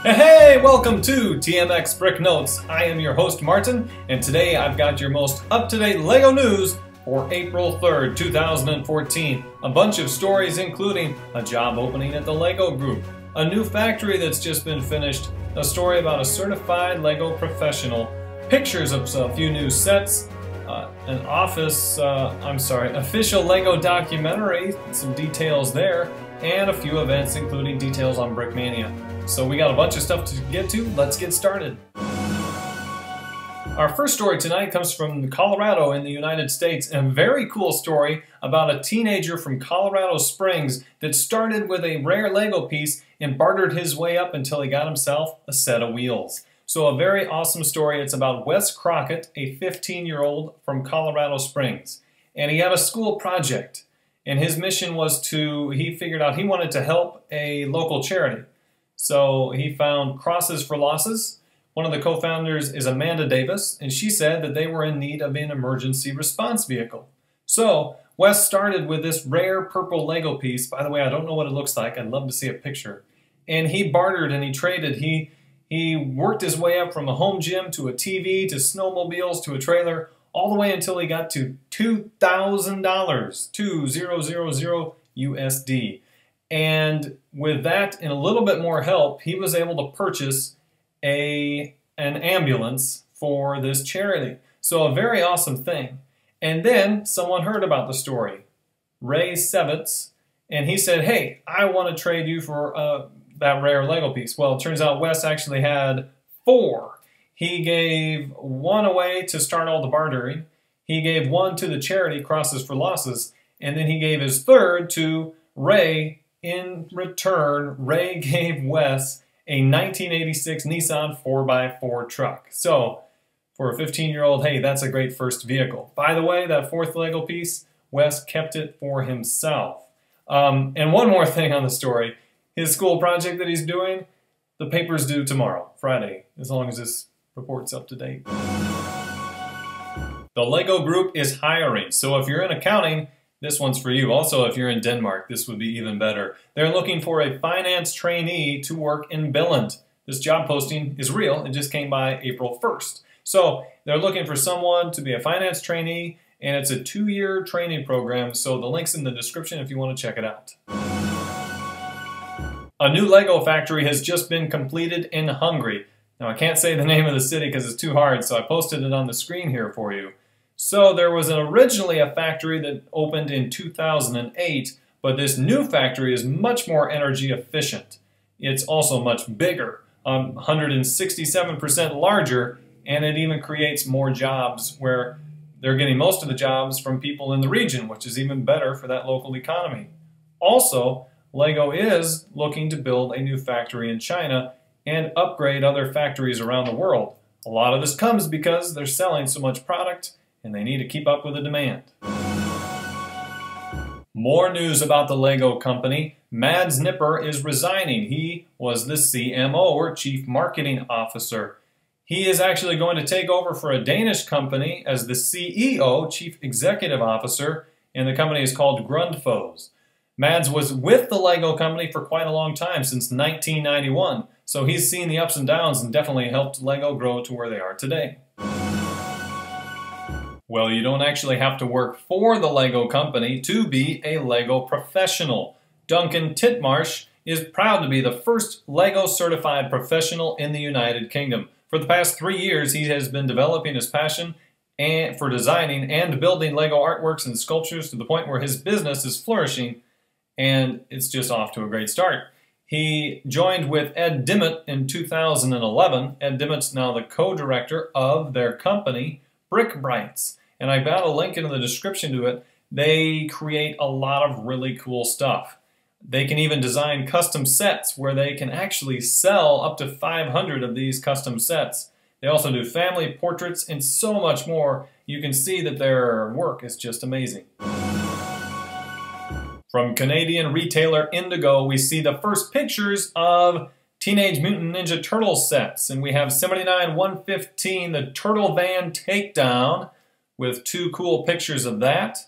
Hey, welcome to TMX Brick Notes. I am your host Martin, and today I've got your most up-to-date LEGO news for April 3rd, 2014. A bunch of stories including a job opening at the LEGO Group, a new factory that's just been finished, a story about a certified LEGO professional, pictures of a few new sets, an official LEGO documentary, some details there, and a few events including details on Brick Mania. So we got a bunch of stuff to get to. Let's get started. Our first story tonight comes from Colorado in the United States, and a very cool story about a teenager from Colorado Springs that started with a rare LEGO piece and bartered his way up until he got himself a set of wheels. So a very awesome story. It's about Wes Crockett, a 15-year-old from Colorado Springs. And he had a school project, and his mission was he figured out he wanted to help a local charity. So he found Crosses for Losses. One of the co-founders is Amanda Davis, and she said that they were in need of an emergency response vehicle. So Wes started with this rare purple LEGO piece. By the way, I don't know what it looks like. I'd love to see a picture. And he bartered and he traded. He worked his way up from a home gym to a TV to snowmobiles to a trailer, all the way until he got to $2,000, 2,000 USD. And with that and a little bit more help, he was able to purchase an ambulance for this charity. So a very awesome thing. And then someone heard about the story, Ray Sevitz, and he said, hey, I want to trade you for that rare LEGO piece. Well, it turns out Wes actually had 4. He gave 1 away to start all the bartering. He gave 1 to the charity, Crosses for Losses, and then he gave his 3rd to Ray. In return, Ray gave Wes a 1986 Nissan 4x4 truck. So, for a 15-year-old, hey, that's a great first vehicle. By the way, that 4th LEGO piece, Wes kept it for himself. And one more thing on the story. His school project that he's doing, the paper's due tomorrow, Friday, as long as this report's up to date. The LEGO Group is hiring, so if you're in accounting, this one's for you. Also, if you're in Denmark, this would be even better. They're looking for a finance trainee to work in Billund. This job posting is real. It just came by April 1st. So they're looking for someone to be a finance trainee, and it's a 2-year training program. So the link's in the description if you want to check it out. A new LEGO factory has just been completed in Hungary. Now, I can't say the name of the city because it's too hard, so I posted it on the screen here for you. So there was originally a factory that opened in 2008, but this new factory is much more energy efficient. It's also much bigger, 167% larger, and it even creates more jobs where they're getting most of the jobs from people in the region, which is even better for that local economy. Also, LEGO is looking to build a new factory in China and upgrade other factories around the world. A lot of this comes because they're selling so much product and they need to keep up with the demand. More news about the LEGO company. Mads Nipper is resigning. He was the CMO, or Chief Marketing Officer. He is actually going to take over for a Danish company as the CEO, Chief Executive Officer, and the company is called Grundfos. Mads was with the LEGO company for quite a long time, since 1991, so he's seen the ups and downs and definitely helped LEGO grow to where they are today. Well, you don't actually have to work for the LEGO company to be a LEGO professional. Duncan Titmarsh is proud to be the first LEGO certified professional in the United Kingdom. For the past 3 years, he has been developing his passion for designing and building LEGO artworks and sculptures to the point where his business is flourishing, and it's just off to a great start. He joined with Ed Dimmitt in 2011. Ed Dimmitt's now the co-director of their company, Brick Brights, and I got a link in the description to it. They create a lot of really cool stuff. They can even design custom sets where they can actually sell up to 500 of these custom sets. They also do family portraits and so much more. You can see that their work is just amazing. From Canadian retailer Indigo, we see the first pictures of Teenage Mutant Ninja Turtles sets, and we have 79-115, the Turtle Van Takedown, with 2 cool pictures of that.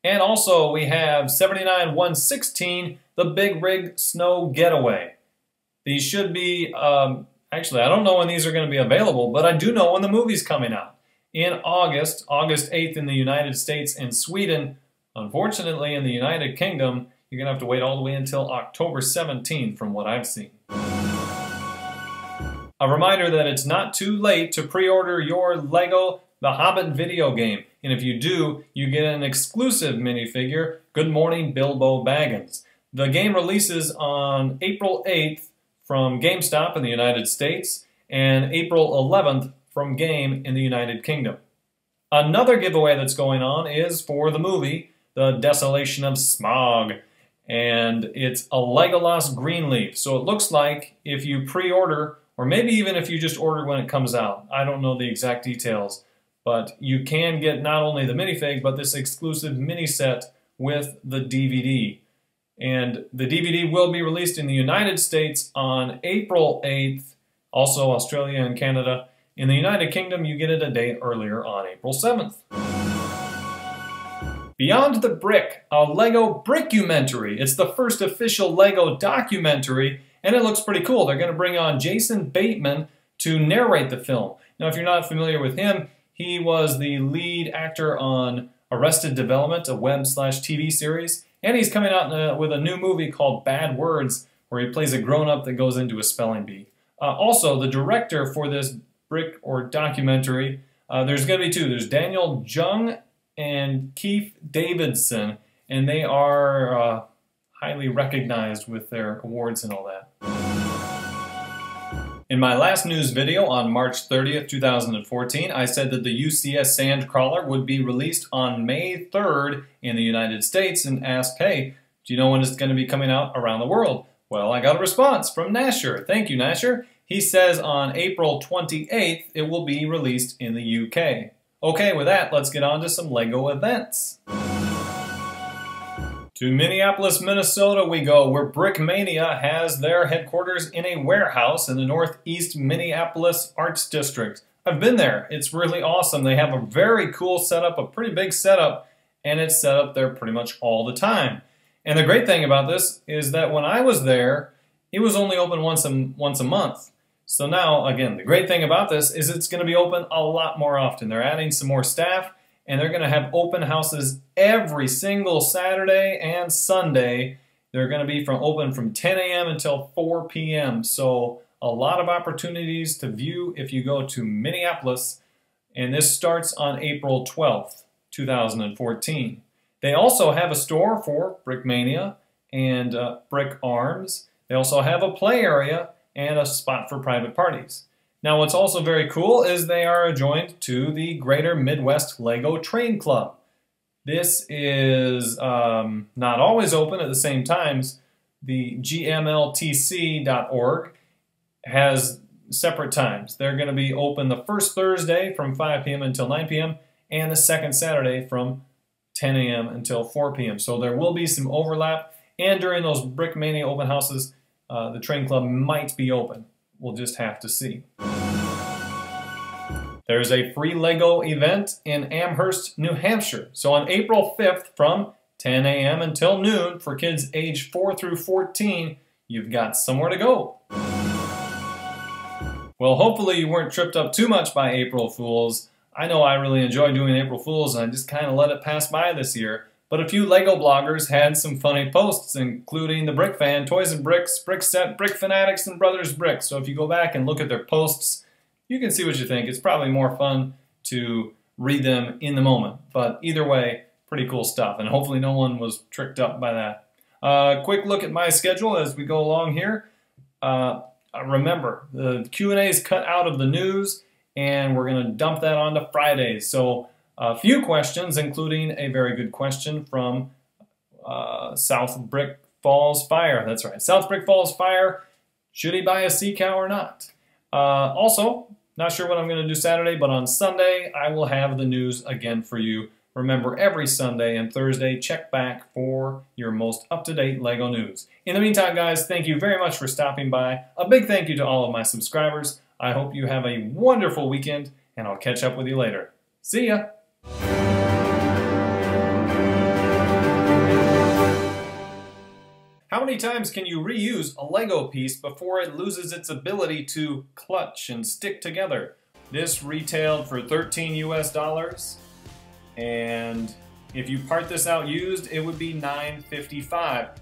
And also we have 79-116, the Big Rig Snow Getaway. These should be, actually, I don't know when these are going to be available, but I do know when the movie's coming out. In August, August 8th in the United States and Sweden. Unfortunately, in the United Kingdom, you're going to have to wait all the way until October 17th from what I've seen. A reminder that it's not too late to pre-order your LEGO The Hobbit video game. And if you do, you get an exclusive minifigure, Good Morning Bilbo Baggins. The game releases on April 8th from GameStop in the United States and April 11th from Game in the United Kingdom. Another giveaway that's going on is for the movie The Desolation of Smaug. And it's a Legolas Greenleaf. So it looks like if you pre-order, or maybe even if you just order when it comes out, I don't know the exact details, but you can get not only the minifig, but this exclusive mini set with the DVD. And the DVD will be released in the United States on April 8th, also Australia and Canada. In the United Kingdom, you get it a day earlier on April 7th. Beyond the Brick, a LEGO Brickumentary. It's the first official LEGO documentary, and it looks pretty cool. They're going to bring on Jason Bateman to narrate the film. Now, if you're not familiar with him, he was the lead actor on Arrested Development, a web/TV series, and he's coming out with a new movie called Bad Words, where he plays a grown-up that goes into a spelling bee. Also, the director for this brick or documentary, there's going to be two. There's Daniel Jung and Keith Davidson, and they are highly recognized with their awards and all that. In my last news video on March 30th, 2014, I said that the UCS Sandcrawler would be released on May 3rd in the United States and asked, hey, do you know when it's going to be coming out around the world? Well, I got a response from Nasher. Thank you, Nasher. He says on April 28th it will be released in the UK. Okay, with that, let's get on to some LEGO events. To Minneapolis, Minnesota we go, where Brick Mania has their headquarters in a warehouse in the Northeast Minneapolis Arts District. I've been there. It's really awesome. They have a very cool setup, a pretty big setup, and it's set up there pretty much all the time. And the great thing about this is that when I was there, it was only open once a month. So now, again, the great thing about this is it's going to be open a lot more often. They're adding some more staff, and they're going to have open houses every single Saturday and Sunday. They're going to be open from 10 a.m. until 4 p.m. So a lot of opportunities to view if you go to Minneapolis, and this starts on April 12th, 2014. They also have a store for Brick Mania and Brick Arms. They also have a play area and a spot for private parties. Now what's also very cool is they are adjoined to the Greater Midwest LEGO Train Club. This is not always open at the same times. The GMLTC.org has separate times. They're going to be open the first Thursday from 5 p.m. until 9 p.m. and the second Saturday from 10 a.m. until 4 p.m. So there will be some overlap, and during those Brick Mania open houses, the train club might be open. We'll just have to see. There's a free LEGO event in Amherst, New Hampshire. So on April 5th from 10 a.m. until noon for kids age 4 through 14, you've got somewhere to go. Well, hopefully you weren't tripped up too much by April Fools. I know I really enjoy doing April Fools, and I just kind of let it pass by this year. But a few LEGO bloggers had some funny posts, including the Brick Fan, Toys and Bricks, Brick Set, Brick Fanatics, and Brothers Brick. So if you go back and look at their posts, you can see what you think. It's probably more fun to read them in the moment. But either way, pretty cool stuff. And hopefully no one was tricked up by that. Quick look at my schedule as we go along here. Remember, the Q&A is cut out of the news, and we're going to dump that onto Fridays. So a few questions, including a very good question from South Brick Falls Fire. That's right, South Brick Falls Fire. Should he buy a sea cow or not? Also, not sure what I'm going to do Saturday, but on Sunday I will have the news again for you. Remember, every Sunday and Thursday, check back for your most up-to-date LEGO news. In the meantime, guys, thank you very much for stopping by. A big thank you to all of my subscribers. I hope you have a wonderful weekend, and I'll catch up with you later. See ya! How how many times can you reuse a Lego piece before it loses its ability to clutch and stick together? This retailed for $13 US, and if you part this out used, it would be $9.55.